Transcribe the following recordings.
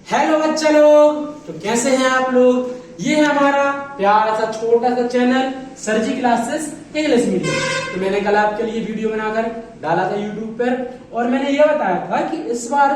Hello बच्चा लोग, तो कैसे हैं आप लोग। ये है हमारा प्यारा सा छोटा सा चैनल सर जी क्लासेस इंग्लिश मीडियम। तो मैंने कल आपके लिए वीडियो बनाकर डाला था यूट्यूब पर और मैंने ये बताया था कि इस बार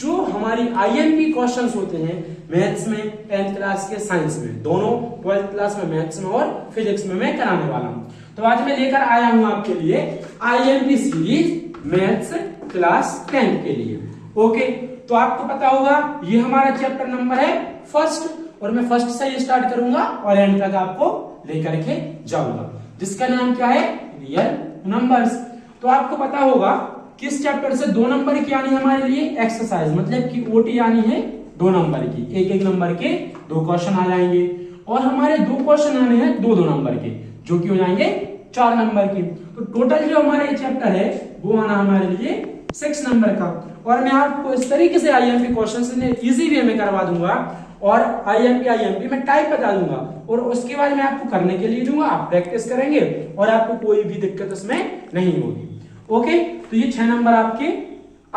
जो हमारी आईएमपी क्वेश्चंस होते हैं मैथ्स में, 10th क्लास के साइंस में, दोनों 12th क्लास में मैथ्स में और फिजिक्स में मैं कराने वाला हूँ। तो आज मैं लेकर आया हूँ आपके लिए IMP series maths class 10th के लिए। ओके, तो आपको पता होगा ये हमारा चैप्टर नंबर है फर्स्ट और मैं फर्स्ट से ही स्टार्ट करूंगा और एंड तक आपको लेकर के जाऊंगा, जिसका नाम क्या है, रियल नंबर्स। तो आपको पता होगा किस चैप्टर से 2 नंबर की आनी है हमारे लिए एक्सरसाइज, मतलब कि ओटी आनी है 2 नंबर की, एक नंबर के 2 क्वेश्चन आ जाएंगे और हमारे 2 क्वेश्चन आने हैं 2 नंबर के, जो कि हो जाएंगे 4 नंबर की। तो टोटल जो हमारा ये चैप्टर है वो आना हमारे लिए 6 नंबर का। और मैं आपको इस तरीके से आईएमपी क्वेश्चन इजी वे में करवा दूंगा और आईएमपी में टाइप बता दूंगा और उसके बाद मैं आपको करने के लिए दूंगा, आप प्रैक्टिस करेंगे और आपको कोई भी दिक्कत उसमें नहीं होगी। ओके, तो ये 6 नंबर आपके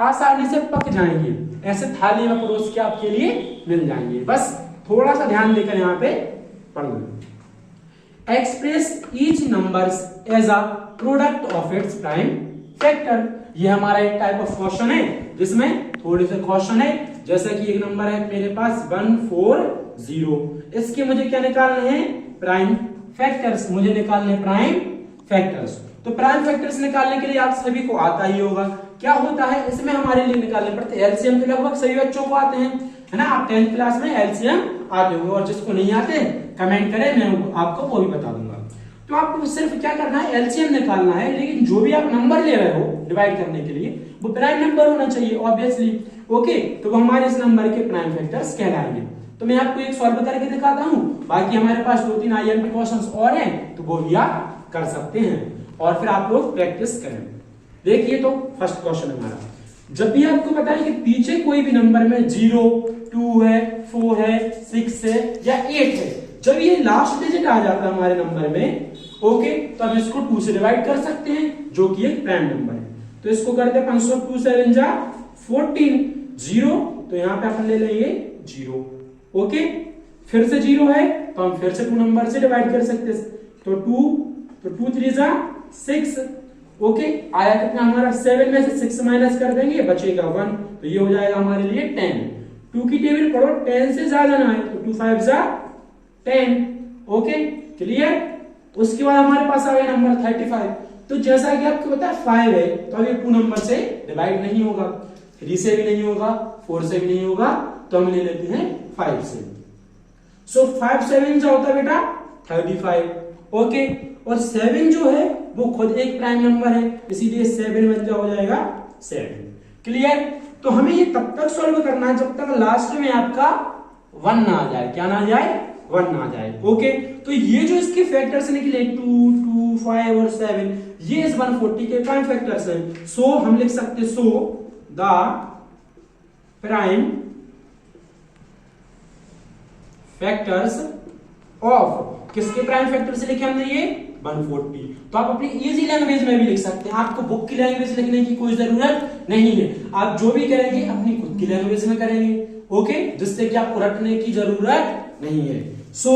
आसानी से पक जाएंगे, ऐसे थाली में परोस के आपके लिए मिल जाएंगे। बस थोड़ा सा ध्यान देकर यहाँ पे पढ़ लो। Express each numbers as a product of its prime factor. ये हमारा एक टाइप ऑफ क्वेश्चन है जिसमें थोड़े से क्वेश्चन है, जैसे कि एक नंबर है मेरे पास 140, इसके मुझे क्या निकालने हैं, प्राइम फैक्टर्स, मुझे निकालने प्राइम फैक्टर्स। तो प्राइम फैक्टर्स निकालने के लिए आप सभी को आता ही होगा क्या होता है, इसमें हमारे लिए निकालने पड़ते हैं एलसीएम। तो लगभग सभी बच्चों को आते हैं, है ना, आप 10th क्लास में एलसीएम आते होंगे और जिसको नहीं आते कमेंट करें, मैं आपको वो भी बता दूंगा। तो आपको सिर्फ क्या करना है, एलसीएम निकालना है, लेकिन जो भी आप नंबर ले रहे हो डिवाइड करने के लिए वो प्राइम नंबर होना चाहिए ऑब्वियसली। ओके, तो वो हमारे इस नंबर के प्राइम फैक्टर्स कहलाएंगे। तो मैं आपको एक सॉल्व करके दिखाता हूं, बाकी हमारे पास 2-3 आईएमपी क्वेश्चंस और हैं तो वो भी आप कर सकते हैं और फिर आप लोग प्रैक्टिस करें। देखिए, तो फर्स्ट क्वेश्चन हमारा, जब भी आपको पता है कि पीछे कोई भी नंबर में 0, 2 है, 4 है, 6 है या 8 है, जब ये लास्ट डिजिट आ जाता है हमारे नंबर में, ओके, तो हम इसको 2 से डिवाइड कर सकते हैं जो कि एक प्राइम नंबर है। तो इसको करते हैं 502 7 जा 14, 0, तो यहां पे अपन ले लेंगे 0। ओके, फिर से 0 है तो हम फिर से 2 नंबर से डिवाइड कर सकते हैं, तो 2 3 जा 6। ओके, आया कितना हमारा 7 में से 6 माइनस कर देंगे, बचेगा 1, तो ये हो जाएगा हमारे लिए 10। 2 की टेबल पढ़ो, 10 से ज्यादा ना है, तो 2 5 जा 10। Okay, clear. उसके बाद हमारे पास आ गया नंबर 35। तो जैसा कि आपको पता है 5 है तो अब ये 2 नंबर से डिवाइड नहीं होगा, 3 से भी नहीं होगा, 4 से भी नहीं होगा, तो हम ले लेते हैं 5 से। सो 5 7 जो होता है बेटा 35। ओके, और 7 जो है वो खुद एक प्राइम नंबर है, इसीलिए 7 में क्या हो जाएगा 7। क्लियर। तो हमें ये तब तक सॉल्व करना है जब तक लास्ट में आपका 1 ना आ जाए। क्या ना आ जाए, 1 ना आ जाए। ओके, तो ये जो इसके फैक्टर्स निकले 2, 2, 5 और 7, ये इस 140 के प्राइम फैक्टर्स हैं। सो हम लिख सकते, so the prime factors of, किसके प्राइम फैक्टर्स लिखे हमने ये 140। तो आप अपनी इजी लैंग्वेज में भी लिख सकते हैं, आपको बुक की लैंग्वेज लिखने की कोई जरूरत नहीं है, आप जो भी करेंगे अपनी खुद की लैंग्वेज में करेंगे। ओके, जिससे कि आपको रटने की जरूरत नहीं है। सो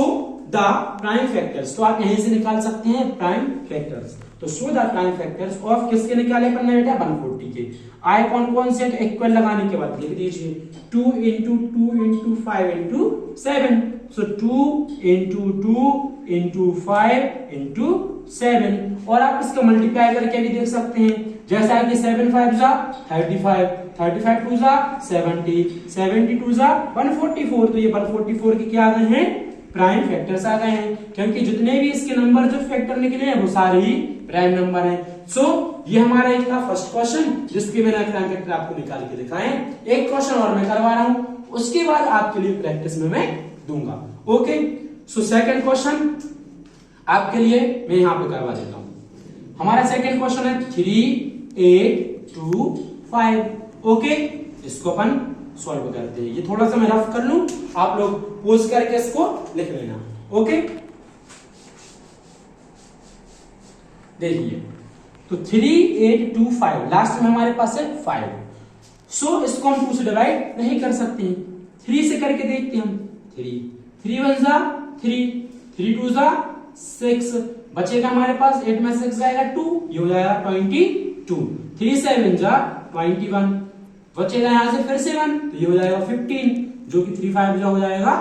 द प्राइम फैक्टर्स, तो आप यहीं से निकाल सकते हैं प्राइम फैक्टर्स। तो so the prime factors of किसके निकाले अपन ने बेटा 140 के। आए कौन कौन से, तो इक्वल लगाने के बाद लिख दीजिए 2 into 2 into 5 into 7। सो 2 into 2 into 5 into 7, और आप इसका मल्टीप्लाई करके भी देख सकते हैं, जैसा कि 7 5 जा 35, 35 2 जा 70, 72 जा 144। तो ये 144 के क्या आ गए हैं, प्राइम फैक्टर्स आ गए हैं, क्योंकि जितने भी इसके नंबर जो फैक्टर निकले हैं वो सारे ही प्राइम नंबर हैं। सो ये हमारा एक था फर्स्ट क्वेश्चन जिसके मैंने प्राइम फैक्टर आपको निकाल के दिखाए। एक क्वेश्चन और मैं करवा रहा हूं, उसके बाद आपके लिए प्रैक्टिस में मैं दूंगा। ओके, सो सेकंड क्वेश्चन आपके लिए मैं यहां पे करवा देता हूं। हमारा सेकंड क्वेश्चन है 3 8 2 5। ओके, इसको अपन सॉल्व करते हैं। ये थोड़ा सा मैं रफ कर लूं, आप लोग पोज करके इसको लिख लेना। ओके, देखिए, तो 3 8 2 5, लास्ट में हमारे पास है 5। सो इसको हम 2 से डिवाइड नहीं कर सकते, 3 से करके देखते हैं हम। 3 1 जा 3, 3 2 जा 6, बचेगा हमारे पास 8 में 6 जाएगा 2, ये हो जाएगा 22। 3 7 जा 21, बचेगा यहां से फिर से 1, तो ये हो जाएगा 15, जो कि 3 5 जा हो जाएगा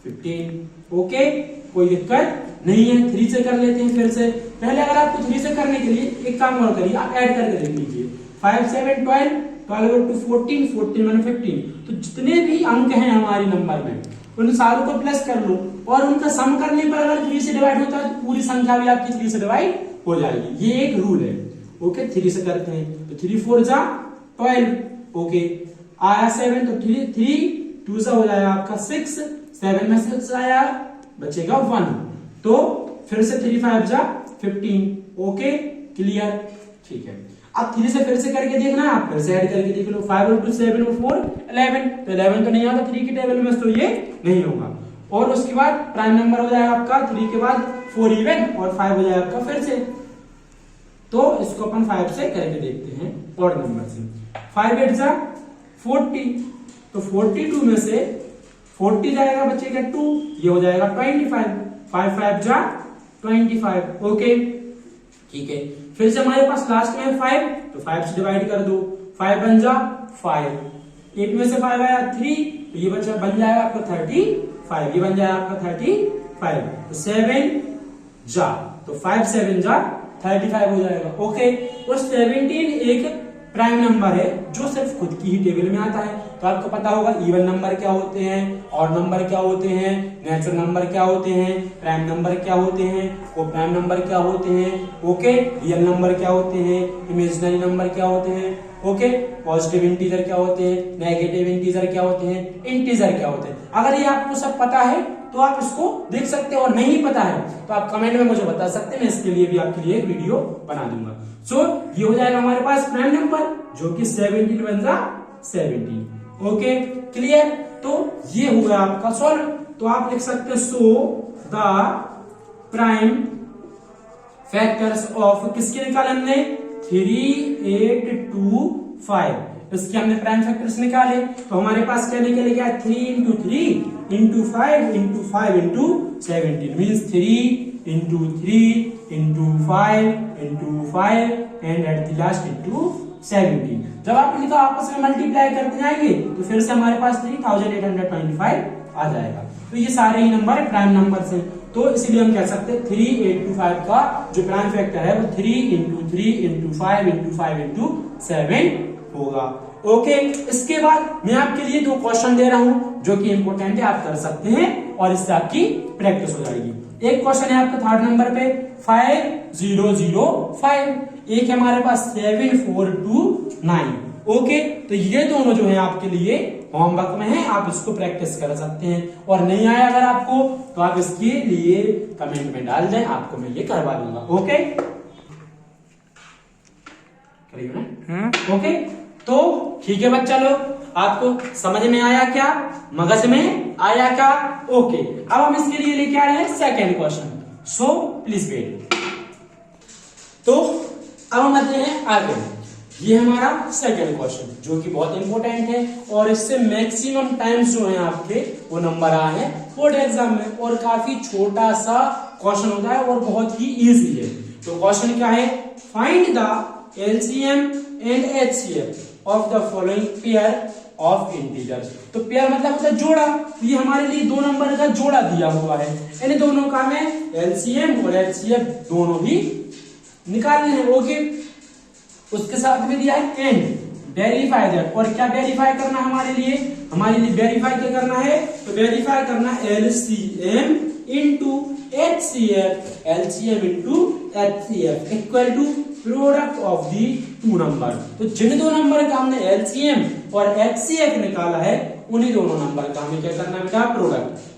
15। ओके, कोई दिक्कत नहीं है। 3 से कर लेते हैं फिर से। पहले अगर आपको 3 से करने के लिए एक काम और करिए, आप ऐड करके देख लीजिए। 5 7 12, 12 टू 14, 14 1 15। तो जितने भी अंक हैं हमारे नंबर में उन सारों को प्लस कर लो, और उनका सम करने पर अगर 3 से डिवाइड होता है तो पूरी संख्या भी आपकी 3 से डिवाइड हो जाएगी। ये एक रूल है। ओके, 3 से करते हैं तो 3 4 जा 12। ओके, आया 7, तो 3 2 से हो जाएगा आपका 6, 7 में 6 आया, बचेगा 1, तो फिर से 3 5 जा 15। ओके, क्लियर, ठीक है। अब 3 से फिर से करके देखना है, आप फिर से ऐड करके देख लो। 5 और 2 7 और 4 11, तो 11 तो नहीं आता 3 की टेबल में, तो ये नहीं होगा। और उसके बाद प्राइम नंबर हो जाएगा आपका 3 के बाद 4 इवन, और 5 हो जाएगा आपका फिर से। तो इसको अपन 5 से करके देखते हैं ऑड नंबर से। 5 8 जा 40, तो 42 में से 40 जाएगा, बचेगा 2, ये हो जाएगा 25। 5 5 जा 25। ओके, ठीक है। फिर से हमारे पास लास्ट में 5, तो 5 से डिवाइड कर दो। 5 1 जा 5, 8 में से 5 आया 3, तो ये बचा बन जाएगा आपका 35, ये बन जाएगा आपका 35। तो 7 जा, तो 5 7 जा 35 हो जाएगा। ओके, और 17 एक प्राइम नंबर है जो सिर्फ खुद की ही टेबल में आता है। तो आपको पता होगा इवन नंबर क्या होते हैं, ऑड नंबर क्या होते हैं, नेचुरल नंबर क्या होते हैं, प्राइम नंबर क्या होते हैं, को प्राइम नंबर क्या होते हैं, ओके, रियल नंबर क्या होते हैं, इमेजिनरी नंबर क्या होते हैं, ओके, पॉजिटिव इंटीजर क्या होते हैं, नेगेटिव इंटीजर क्या होते हैं, इंटीजर क्या होते हैं। अगर ये आपको सब पता है तो आप इसको देख सकते हैं, और नहीं पता है तो आप कमेंट में मुझे बता सकते हैं, मैं इसके लिए भी आपके लिए एक वीडियो बना दूंगा। सो ये हो जाएगा हमारे पास प्राइम नंबर, जो कि 17 बन जा 17। Okay, clear. तो ये हुआ आपका सॉल्व। तो आप लिख सकते हैं so the prime factors of, किसके निकाले हमने 3 8 2 5, इसके हमने प्राइम फैक्टर्स निकाले। तो हमारे पास क्या निकल गया 3 into 3 into 5 into 5 into 17 means 3 into 3 into 5 into 5 and at the last into 17। जब आप इनका आपस में मल्टीप्लाई करते जाएंगे तो फिर से हमारे पास 3825 आ जाएगा। तो ये सारे ही नंबर प्राइम नंबर हैं, तो इसलिए हम कह सकते हैं 3 8 2 5 का जो प्राइम फैक्टर है वो 3 into 3 into 5 into 5 into 7 होगा। ओके, इसके बाद मैं आपके लिए 2 क्वेश्चन दे रहा हूं जो कि इंपॉर्टेंट है, आप कर सकते हैं और इससे आपकी प्रैक्टिस हो जाएगी। एक क्वेश्चन है आपका 3rd नंबर पे 5 0 0 5, एक है हमारे पास 7 4 2 9। ओके, तो ये दोनों जो है आपके लिए होमवर्क में है, आप इसको प्रैक्टिस कर सकते हैं, और नहीं आया अगर आपको तो आप इसके लिए कमेंट में डाल दें, आपको मैं ये करवा दूंगा। ओके, करिए ना। ओके, तो ठीक है बच्चा लोग, आपको समझ में आया क्या, मगज में आया क्या? ओके, अब हम इसके लिए लेके आ रहे हैं second question, so please wait. तो अब हम आते हैं आगे, ये हमारा सेकेंड क्वेश्चन जो कि बहुत इंपॉर्टेंट है, और इससे मैक्सिमम टाइम्स जो है आपके वो नंबर आए हैं बोर्ड एग्जाम में, और काफी छोटा सा क्वेश्चन होता है और बहुत ही इजी है। तो क्वेश्चन क्या है, find the LCM and HCF of the following pair of integers. तो पेयर मतलब होता है जोड़ा, ये हमारे लिए 2 नंबर का जोड़ा दिया हुआ है, इन दोनों का मैं LCM और HCF दोनों ही निकालने हैं। ओके, उसके साथ में दिया है एंड वेरीफाई दैट, और क्या वेरीफाई करना हमारे लिए वेरीफाई क्या करना है, तो वेरीफाई करना LCM into HCF, LCM into HCF equal to product of the 2 number. तो जिन 2 नंबर का हमने LCM और HCF निकाला है उन्हीं दोनों नंबर का हमें क्या करना बेटा,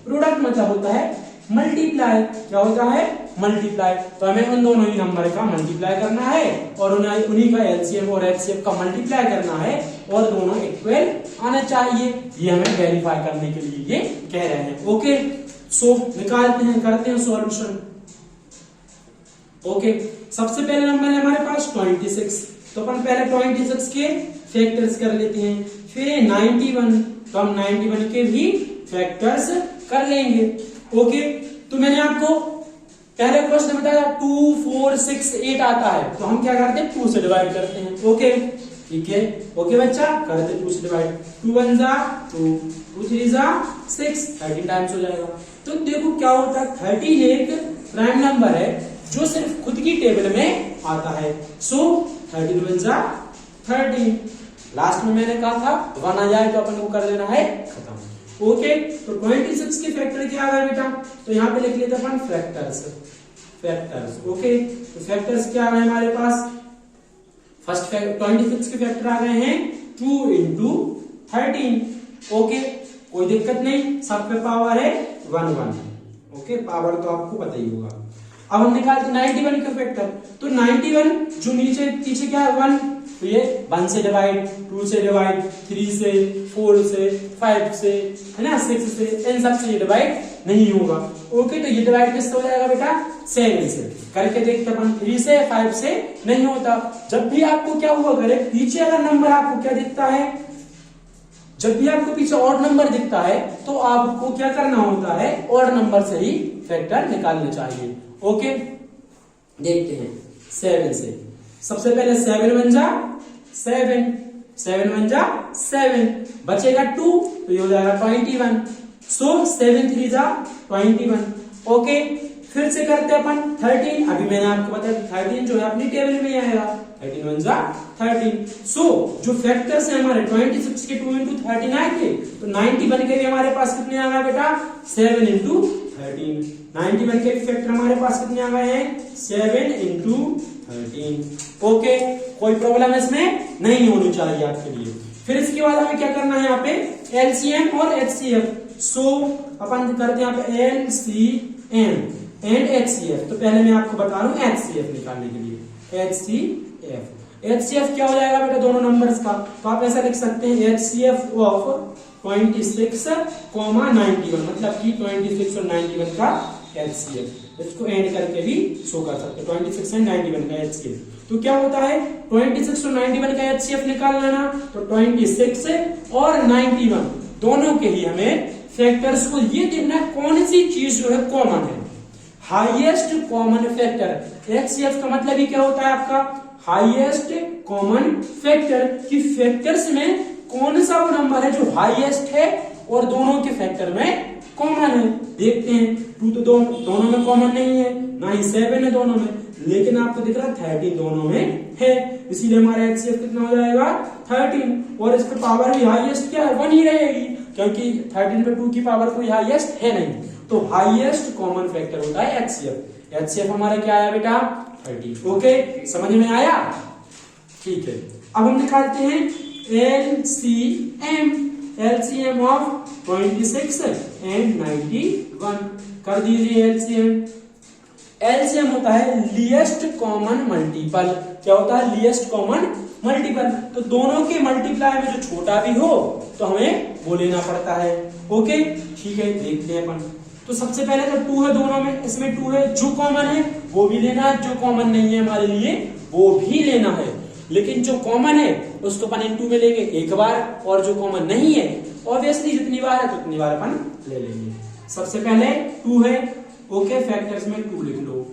प्रोडक्ट मतलब होता है मल्टीप्लाई, क्या होता है मल्टीप्लाई। तो हमें उन दोनों ही नंबर का मल्टीप्लाई करना है और उन्हीं का LCM और HCF का मल्टीप्लाई करना है, और दोनों इक्वल आना चाहिए, ये हमें वेरीफाई करने के लिए ये कह रहे हैं। ओके, सो निकालते हैं, करते हैं सॉल्यूशन। ओके, सबसे पहले नंबर है हमारे पास 26, तो अपन पहले 26 के फैक्टर्स कर लेते हैं, फिर 91 तो हम 91 के भी फैक्टर्स कर लेंगे। ओके, तो मैंने आपको पहले क्वेश्चन बताया 2, 4, 6, 8 आता है तो हम क्या करते हैं 2 से डिवाइड करते हैं। ओके, ठीक है, ओके बच्चा, करते 2 से डिवाइड। 2 1 जा 2, 2 3 जा 6, 13 टाइम्स हो जाएगा। तो देखो क्या होता है, 13 एक प्राइम नंबर है जो सिर्फ खुद की टेबल में आता है। सो 13 1 जा 13। लास्ट में मैंने कहा था 1 आ जाए तो अपन को कर देना है खत्म। ओके, तो 26 के फैक्टर क्या आ गए बेटा, तो यहाँ पे लिख लेते अपन फैक्टर्स। ओके, तो फैक्टर्स क्या आ गए हमारे पास, फर्स्ट 26 के फैक्टर आ गए हैं 2 into 13। ओके, कोई दिक्कत नहीं, सब पे पावर है 1 1। ओके, पावर तो आपको पता ही होगा। अब हम निकालते 91 का फैक्टर, तो 91 जो नीचे पीछे क्या है 1, तो ये 1 से डिवाइड, 2 से डिवाइड, 3 से, 4 से, 5 से, है ना, 6 से, इन सब से ये डिवाइड नहीं होगा। ओके, तो ये डिवाइड किससे हो जाएगा बेटा, 7 से। करके देखते अपन, 3 से 5 से नहीं होता। जब भी आपको क्या हुआ करे, पीछे अगर नंबर आपको क्या दिखता है, जब भी आपको पीछे ऑड नंबर दिखता है तो आपको क्या करना होता है, ऑड नंबर से ही फैक्टर निकालने चाहिए। ओके, देखते हैं 7 से। सबसे पहले 7 1 जा 7, 7 1 जा 7, बचेगा 2 तो ये हो जाएगा 21। सो 7 3 जा 21। ओके, फिर से करते हैं अपन 13। अभी मैंने आपको बताया 13 जो है अपनी टेबल में आएगा, 13 1 जा 13। सो जो फैक्टर्स है हमारे 26 के 2 into 13 आए थे, तो 91 के भी हमारे पास कितने आ गए बेटा, 7 into 13। 91 के भी फैक्टर हमारे पास कितने आ गए हैं, 7 into 13। ओके, कोई प्रॉब्लम इसमें नहीं होनी चाहिए आपके लिए। फिर इसके बाद हमें क्या करना है, यहाँ पे एलसीएम और एचसीएफ। सो अपन करते हैं यहाँ पे एलसीएम एंड एचसीएफ। तो पहले मैं आपको बता रहा हूँ एचसीएफ निकालने के लिए। एचसीएफ क्या हो जाएगा बेटा, दोनों नंबर्स का, तो आप ऐसा लिख सकते हैं एचसीएफ ऑफ 26, 91, मतलब कि 26 और 91 का एचसीएफ। इसको एंड करके भी शो कर सकते हैं, 26 एंड 91 का एचसीएफ। तो क्या होता है, 26 और 91 का एचसीएफ निकालना ना, तो 26 और 91 दोनों के ही हमें फैक्टर्स को ये देखना कौन सी चीज जो है कॉमन है, हाईएस्ट कॉमन फैक्टर। एचसीएफ का मतलब ही क्या होता है आपका, हाईएस्ट कॉमन फैक्टर, कि फैक्टर्स में कौन सा वो नंबर है जो हाईएस्ट है और दोनों के फैक्टर में कॉमन है। देखते हैं 2 तो दोनों में कॉमन नहीं है, ना ही 7 है दोनों में, लेकिन आपको दिख रहा है 13 दोनों में है, इसीलिए हमारा एचसीएफ कितना हो जाएगा 13। और इसका पावर भी हाईएस्ट क्या है, 1 ही रहेगी, क्योंकि 13 पे 2 की पावर कोई हाईएस्ट है नहीं। तो हाईएस्ट कॉमन फैक्टर होता है एचसीएफ। एचसीएफ हमारा क्या आया बेटा, 30। ओके, समझ में आया, ठीक है। अब हम निकालते हैं एलसीएम। एलसीएम ऑफ 26 एंड 91 कर दीजिए एलसीएम। एलसीएम होता है लीस्ट कॉमन मल्टीपल। क्या होता है, लीस्ट कॉमन मल्टीपल। तो दोनों के मल्टीप्लाई में जो छोटा भी हो तो हमें वो लेना पड़ता है। ओके, ठीक है, देखते हैं अपन। तो सबसे पहले तो 2 है दोनों में, इसमें 2 है, जो कॉमन है वो भी लेना है, जो कॉमन नहीं है हमारे लिए वो भी लेना है। लेकिन जो कॉमन है उसको अपन इनटू में लेंगे एक बार, और जो कॉमन नहीं है ऑब्वियसली जितनी बार है उतनी बार अपन ले लेंगे। सबसे पहले 2 है, ओके, फैक्टर्स में 2 लिख लो।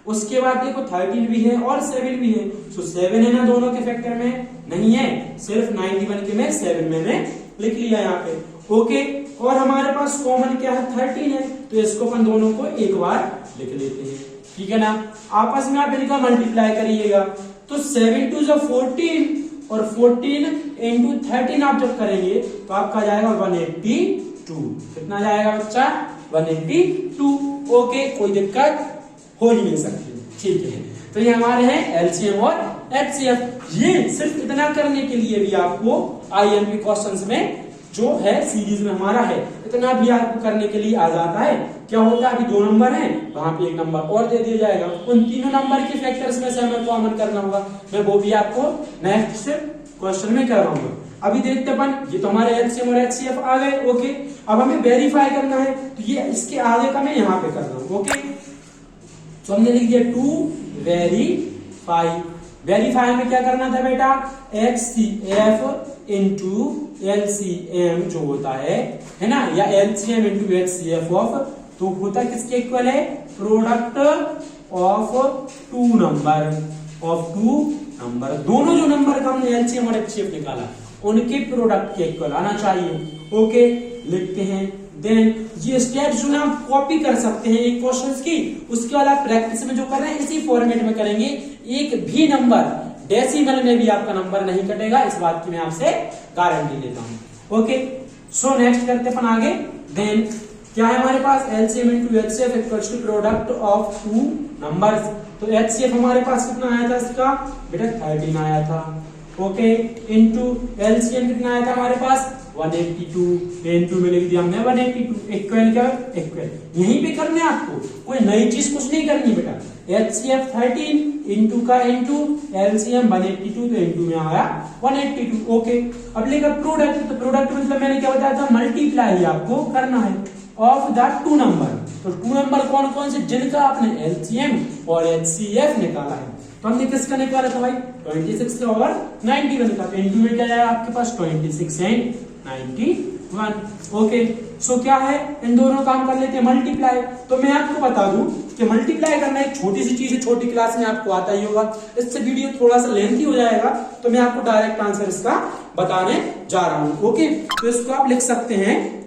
उसके बाद देखो 13 भी है और 7 भी है, तो 7 है ना दोनों के फैक्टर में, नहीं है, सिर्फ 91 के में 7 मैंने लिख लिया यहाँ पे। ओके, और हमारे पास कॉमन क्या है, 13 है, तो इसको अपन दोनों को एक बार लिख लेते हैं, ठीक है ना। आपस में आप इनका मल्टीप्लाई करिएगा, तो 7 2 14 और 14 into 13 आप जब करेंगे तो आपका जाएगा 182। कितना जाएगा बच्चा, 182। ओके, कोई दिक्कत हो ही नहीं सकती, ठीक है। तो ये हमारे हैं एलसीएम और एचसीएफ। ये सिर्फ इतना करने के लिए भी आपको आईएमपी क्वेश्चंस में जो है सीरीज में हमारा है, इतना भी आपको करने के लिए आ जाता है। क्या होता है, अभी 2 नंबर हैं, वहां पे 1 नंबर और दे दिया जाएगा, उन तीनों नंबर के फैक्टर्स में से हमें कॉमन करना होगा। मैं वो भी आपको नेक्स्ट क्वेश्चन में कराऊंगा। अभी देखते अपन, ये तो हमारे एलसीएम और एचसीएफ आ गए। ओके, अब हमें वेरीफाई करना है, तो ये इसके आगे का मैं यहाँ पे कर रहा हूँ। ओके, तो हमने लिख दिया टू वेरीफाई। वेरीफाई में क्या करना था बेटा, HCF इंटू LCM जो होता है ना, या LCM इंटू HCF ऑफ, तो होता किसके इक्वल है, प्रोडक्ट ऑफ टू नंबर, दोनों जो नंबर का हमने LCM और HCF निकाला उनके प्रोडक्ट के इक्वल आना चाहिए। ओके, लिखते हैं। देन ये स्टेप्स जो है आप कॉपी कर सकते हैं एक क्वेश्चंस की, उसके बाद आप प्रैक्टिस में जो कर रहे हैं इसी फॉर्मेट में करेंगे। एक भी नंबर डेसिमल में भी आपका नंबर नहीं कटेगा, इस बात की मैं आपसे गारंटी देता हूं। ओके, सो नेक्स्ट करते अपन आगे। देन क्या है हमारे पास, LCM into HCF equals to product of two numbers. तो HCF हमारे पास कितना आया था इसका बेटा, 13 आया था। ओके, इंटू LCM कितना आया था हमारे पास, 182, इंटू में लिख दिया हमने 182। इक्वल क्या, इक्वल यहीं पे करने आपको, कोई नई चीज कुछ नहीं करनी बेटा। HCF 13 इंटू का इंटू LCM 182, तो इंटू में आया 182। ओके, अब लेकर प्रोडक्ट, तो प्रोडक्ट मतलब मैंने क्या बताया था, मल्टीप्लाई आपको करना है ऑफ द टू नंबर। तो टू नंबर कौन कौन से, जिनका आपने LCM और HCF निकाला है। तो हमने किसका निकाला था भाई, 26 और 91 का। इंटू में क्या जाएगा आपके पास, 26 एंड 91। ओके, सो क्या है, इन दोनों काम कर लेते हैं मल्टीप्लाई। तो मैं आपको बता दूं कि मल्टीप्लाई करना एक छोटी सी चीज है, छोटी क्लास में आपको आता ही होगा, इससे वीडियो थोड़ा सा लेंथी हो जाएगा, तो मैं आपको डायरेक्ट आंसर इसका बताने जा रहा हूं। ओके, तो इसको आप लिख सकते हैं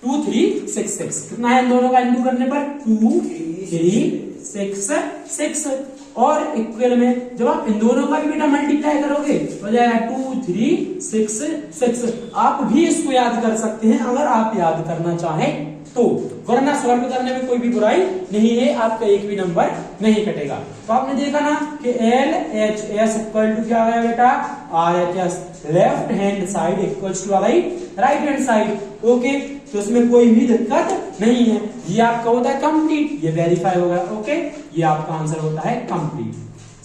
2366। कितना है इन दोनों का इंटू करने पर, 2366। और इक्वल में जब आप इन दोनों का भी बेटा मल्टीप्लाई करोगे तो जाएगा 2366। आप भी इसको याद कर सकते हैं अगर आप याद करना चाहें तो, वरना सॉल्व करने में कोई भी बुराई नहीं है, आपका एक भी नंबर नहीं कटेगा। तो आपने देखा ना कि LHS इक्वल टू क्या आ गया बेटा, RHS, left hand side equals to आ गई राइट हैंड साइड। ओके, तो इसमें कोई भी दिक्कत नहीं है, ये आपका होता है कंप्लीट, ये वेरीफाई होगा। ओके, ये आपका आंसर होता है कंप्लीट।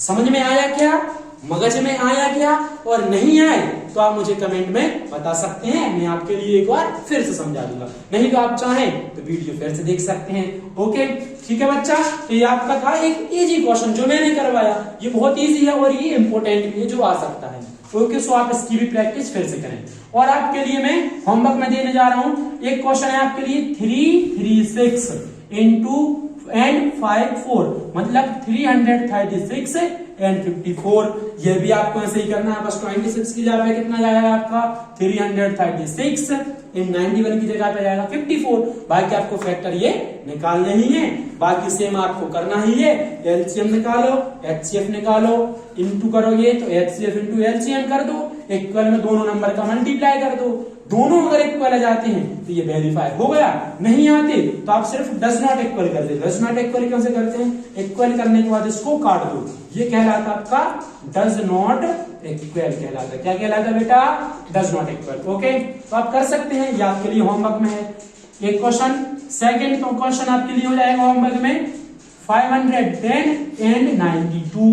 समझ में आया क्या, मगज में आया क्या, और नहीं आए तो आप मुझे कमेंट में बता सकते हैं, मैं आपके लिए एक बार फिर से समझा दूंगा, नहीं तो आप चाहें तो वीडियो फिर से देख सकते हैं। ओके, ठीक है बच्चा, तो ये आपका था एक इजी क्वेश्चन जो मैंने करवाया, ये बहुत इजी है और ये इंपॉर्टेंट भी है जो आ सकता है। ओके, सो आप इसकी भी प्रैक्टिस फिर से करें। और आपके लिए मैं होमवर्क में देने जा रहा हूं, एक क्वेश्चन है आपके लिए 336 इंटू एंड 54, मतलब 336 एंड 54। ये भी आपको ऐसे ही करना है, बस 26 की जगह पे कितना जाएगा आपका 336 इन 91 की जगह पे जाएगा 54। बाकी आपको फैक्टर ये निकालने ही है, बाकी सेम आपको करना ही है। LCM निकालो, HCF निकालो, इंटू करोगे तो HCF इंटू LCM कर दो, इक्वल में दोनों नंबर का मल्टीप्लाई कर दो। दोनों अगर इक्वल आ जाते हैं तो ये वेरीफाई हो गया, नहीं आते तो आप सिर्फ डज नॉट इक्वल कर दे। डज नॉट इक्वल कैसे करते हैं, इक्वल करने के बाद इसको काट दो, ये कहलाता आपका डज नॉट इक्वल कहलाता है। क्या कहलाता है बेटा, डज नॉट इक्वल। ओके, तो आप कर सकते हैं, ये आपके लिए होमवर्क में है एक क्वेश्चन। सेकंड तो क्वेश्चन आपके लिए हो जाएगा होमवर्क में 510 एंड 92।